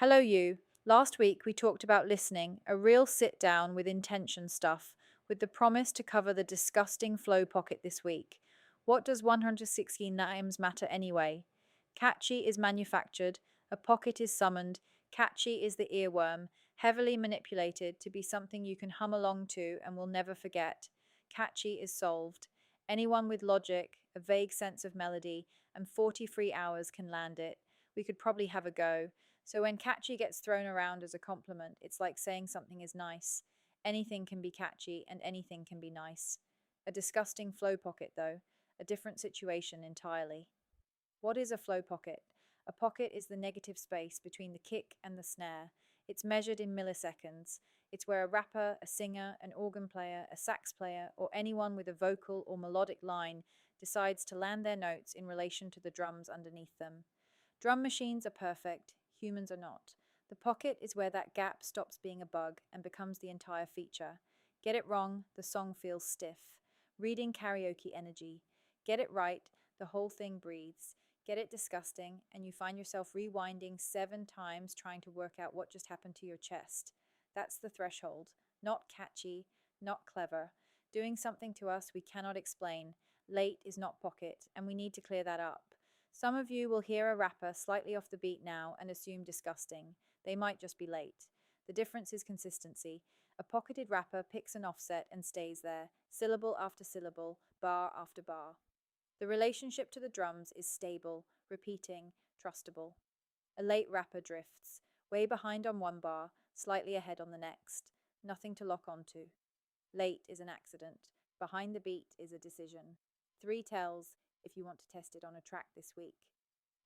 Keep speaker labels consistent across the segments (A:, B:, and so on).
A: Hello, you. Last week we talked about listening, a real sit down with intention stuff, with the promise to cover the disgusting flow pocket this week. What does 116 names matter anyway? Catchy is manufactured, a pocket is summoned, catchy is the earworm, heavily manipulated to be something you can hum along to and will never forget. Catchy is solved. Anyone with logic, a vague sense of melody, and 40 free hours can land it. We could probably have a go. So when catchy gets thrown around as a compliment, it's like saying something is nice. Anything can be catchy and anything can be nice. A disgusting flow pocket, though, a different situation entirely. What is a flow pocket? A pocket is the negative space between the kick and the snare. It's measured in milliseconds. It's where a rapper, a singer, an organ player, a sax player, or anyone with a vocal or melodic line decides to land their notes in relation to the drums underneath them. Drum machines are perfect, humans are not. The pocket is where that gap stops being a bug and becomes the entire feature. Get it wrong, the song feels stiff. Reading karaoke energy. Get it right, the whole thing breathes. Get it disgusting, and you find yourself rewinding 7 times trying to work out what just happened to your chest. That's the threshold. Not catchy, not clever. Doing something to us we cannot explain. Late is not pocket, and we need to clear that up. Some of you will hear a rapper slightly off the beat now and assume disgusting. They might just be late. The difference is consistency. A pocketed rapper picks an offset and stays there, syllable after syllable, bar after bar. The relationship to the drums is stable, repeating, trustable. A late rapper drifts, way behind on one bar, slightly ahead on the next. Nothing to lock onto. Late is an accident. Behind the beat is a decision. Three tells if you want to test it on a track this week.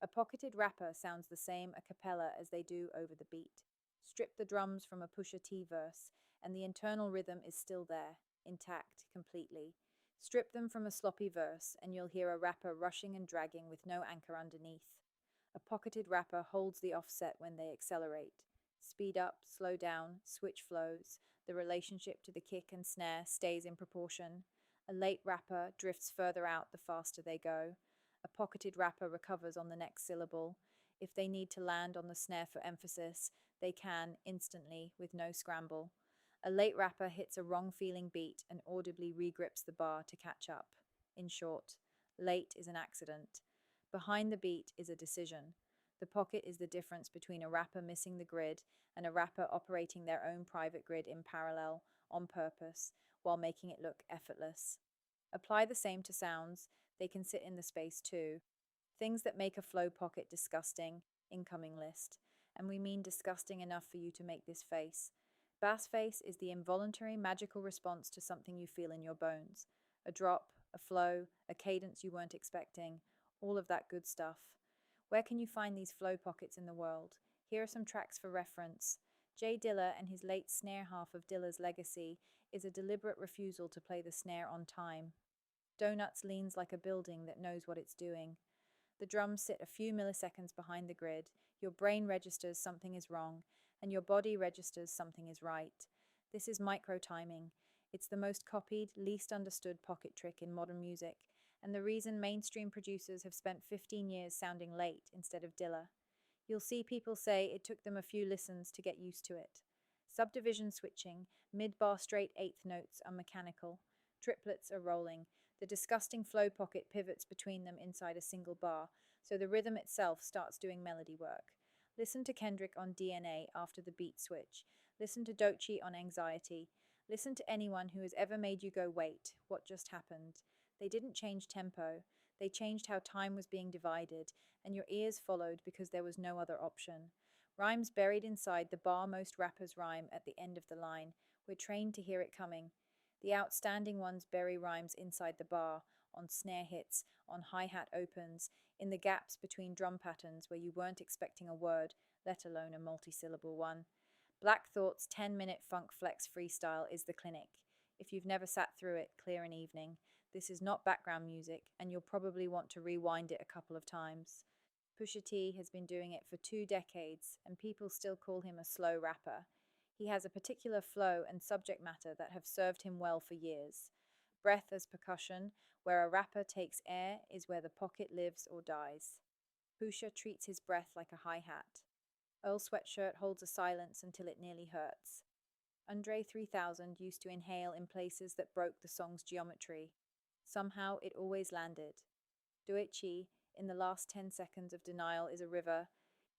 A: A pocketed rapper sounds the same a cappella as they do over the beat. Strip the drums from a Pusha T verse, and the internal rhythm is still there, intact, completely. Strip them from a sloppy verse, and you'll hear a rapper rushing and dragging with no anchor underneath. A pocketed rapper holds the offset when they accelerate. Speed up, slow down, switch flows. The relationship to the kick and snare stays in proportion. A late rapper drifts further out the faster they go. A pocketed rapper recovers on the next syllable. If they need to land on the snare for emphasis, they can instantly with no scramble. A late rapper hits a wrong feeling beat and audibly regrips the bar to catch up. In short, late is an accident. Behind the beat is a decision. The pocket is the difference between a rapper missing the grid and a rapper operating their own private grid in parallel, on purpose, while making it look effortless. Apply the same to sounds, they can sit in the space too. Things that make a flow pocket disgusting, incoming list. And we mean disgusting enough for you to make this face. Bass face is the involuntary magical response to something you feel in your bones. A drop, a flow, a cadence you weren't expecting, all of that good stuff. Where can you find these flow pockets in the world? Here are some tracks for reference. Jay Dilla and his late snare half of Dilla's legacy is a deliberate refusal to play the snare on time. Donuts leans like a building that knows what it's doing. The drums sit a few milliseconds behind the grid. Your brain registers something is wrong, and your body registers something is right. This is micro timing. It's the most copied, least understood pocket trick in modern music, and the reason mainstream producers have spent 15 years sounding late instead of Dilla. You'll see people say it took them a few listens to get used to it. Subdivision switching, mid bar straight eighth notes are mechanical. Triplets are rolling. The disgusting flow pocket pivots between them inside a single bar, so the rhythm itself starts doing melody work. Listen to Kendrick on DNA after the beat switch. Listen to Doechii on Anxiety. Listen to anyone who has ever made you go, wait, what just happened? They didn't change tempo. They changed how time was being divided, and your ears followed because there was no other option. Rhymes buried inside the bar most rappers rhyme at the end of the line. We're trained to hear it coming. The outstanding ones bury rhymes inside the bar, on snare hits, on hi hat opens, in the gaps between drum patterns where you weren't expecting a word, let alone a multi-syllable one. Black Thought's 10-minute funk flex freestyle is the clinic. If you've never sat through it, clear an evening. This is not background music, and you'll probably want to rewind it a couple of times. Pusha T has been doing it for 2 decades, and people still call him a slow rapper. He has a particular flow and subject matter that have served him well for years. Breath as percussion, where a rapper takes air, is where the pocket lives or dies. Pusha treats his breath like a hi hat. Earl Sweatshirt holds a silence until it nearly hurts. Andre 3000 used to inhale in places that broke the song's geometry. Somehow it always landed. Doechi, in the last 10 seconds of Denial is a River,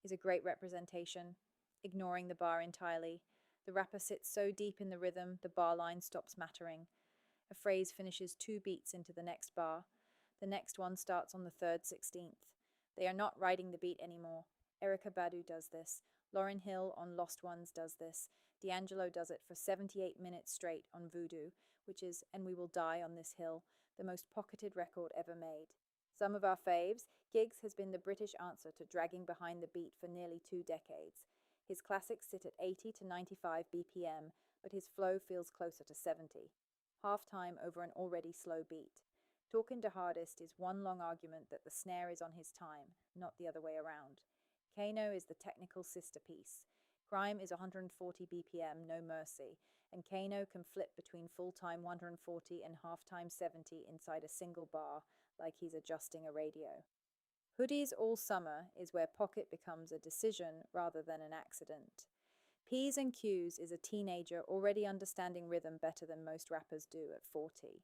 A: is a great representation, ignoring the bar entirely. The rapper sits so deep in the rhythm, the bar line stops mattering. A phrase finishes 2 beats into the next bar. The next one starts on the third 16th. They are not riding the beat anymore. Erykah Badu does this. Lauryn Hill on Lost Ones does this. D'Angelo does it for 78 minutes straight on Voodoo, which is And We Will Die on This Hill, the most pocketed record ever made. Some of our faves, Giggs has been the British answer to dragging behind the beat for nearly 2 decades. His classics sit at 80 to 95 BPM, but his flow feels closer to 70. Half time over an already slow beat. Talkin' to Hardest is one long argument that the snare is on his time, not the other way around. Kano is the technical sister piece. Grime is 140 BPM, no mercy, and Kano can flip between full-time 140 and half-time 70 inside a single bar, like he's adjusting a radio. Hoodies All Summer is where Pocket becomes a decision rather than an accident. P's and Q's is a teenager already understanding rhythm better than most rappers do at 40.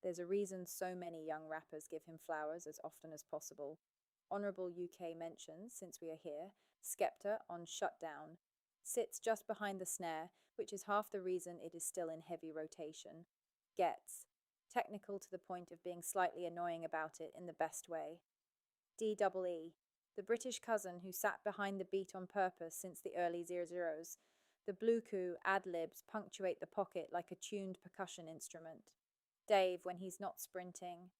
A: There's a reason so many young rappers give him flowers as often as possible. Honourable UK mentions, since we are here, Skepta on Shutdown. Sits just behind the snare, which is half the reason it is still in heavy rotation. Gets. Technical to the point of being slightly annoying about it in the best way. DEE. The British cousin who sat behind the beat on purpose since the early 00s. The Blueku ad-libs punctuate the pocket like a tuned percussion instrument. Dave, when he's not sprinting.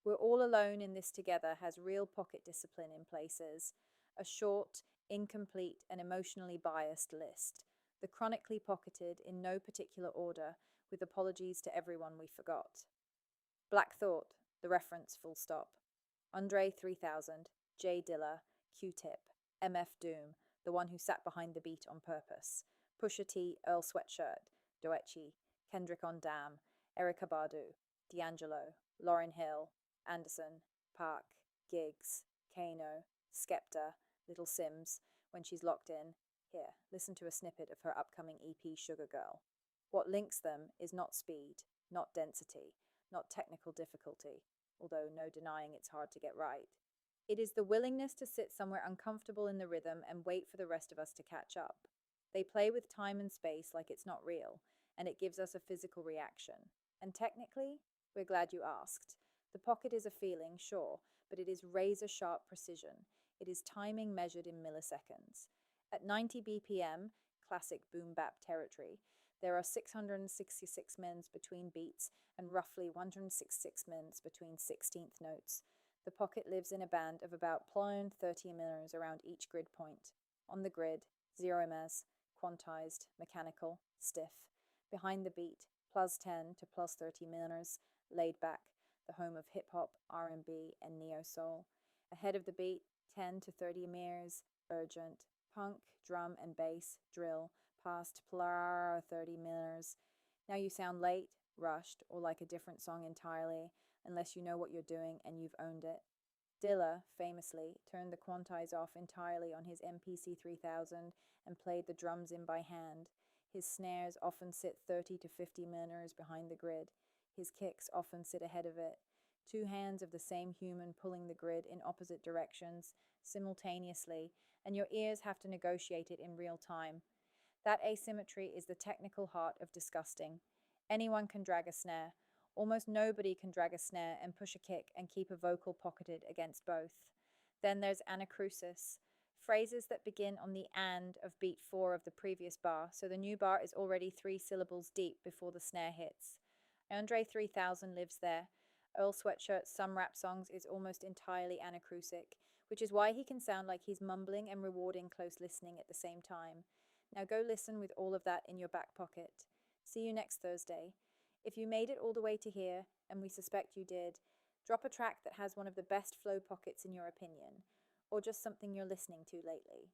A: We're all alone in this together has real pocket discipline in places. A short, incomplete, and emotionally biased list. The chronically pocketed in no particular order, with apologies to everyone we forgot. Black Thought, the reference full stop. Andre 3000, Jay Dilla, Q-Tip, MF Doom, the one who sat behind the beat on purpose. Pusha T, Earl Sweatshirt, Doechi, Kendrick on Damn, Erykah Badu, D'Angelo, Lauryn Hill, Anderson, Park, Giggs, Kano, Skepta, Little Sims, when she's locked in. Here, listen to a snippet of her upcoming EP Sugar Girl. What links them is not speed, not density, not technical difficulty, although no denying it's hard to get right. It is the willingness to sit somewhere uncomfortable in the rhythm and wait for the rest of us to catch up. They play with time and space like it's not real, and it gives us a physical reaction. And technically, we're glad you asked. The pocket is a feeling, sure, but it is razor-sharp precision. It is timing measured in milliseconds. At 90 BPM, classic boom-bap territory, there are 666 mins between beats and roughly 166 mins between 16th notes. The pocket lives in a band of about +30 millers around each grid point. On the grid, 0 ms, quantized, mechanical, stiff. Behind the beat, +10 to +30 millers, laid back, the home of hip-hop, R&B, and neo-soul. Ahead of the beat, 10 to 30 mirrors, urgent, punk, drum and bass, drill, past 30 millers. Now you sound late, rushed, or like a different song entirely, unless you know what you're doing and you've owned it. Dilla, famously, turned the quantize off entirely on his MPC 3000 and played the drums in by hand. His snares often sit 30 to 50 millers behind the grid. His kicks often sit ahead of it. 2 hands of the same human pulling the grid in opposite directions, simultaneously, and your ears have to negotiate it in real time. That asymmetry is the technical heart of disgusting. Anyone can drag a snare. Almost nobody can drag a snare and push a kick and keep a vocal pocketed against both. Then there's anacrusis, phrases that begin on the and of beat 4 of the previous bar, so the new bar is already 3 syllables deep before the snare hits. Andre 3000 lives there. Earl Sweatshirt's Some Rap Songs is almost entirely anacrusic, which is why he can sound like he's mumbling and rewarding close listening at the same time. Now go listen with all of that in your back pocket. See you next Thursday. If you made it all the way to here, and we suspect you did, drop a track that has one of the best flow pockets in your opinion, or just something you're listening to lately.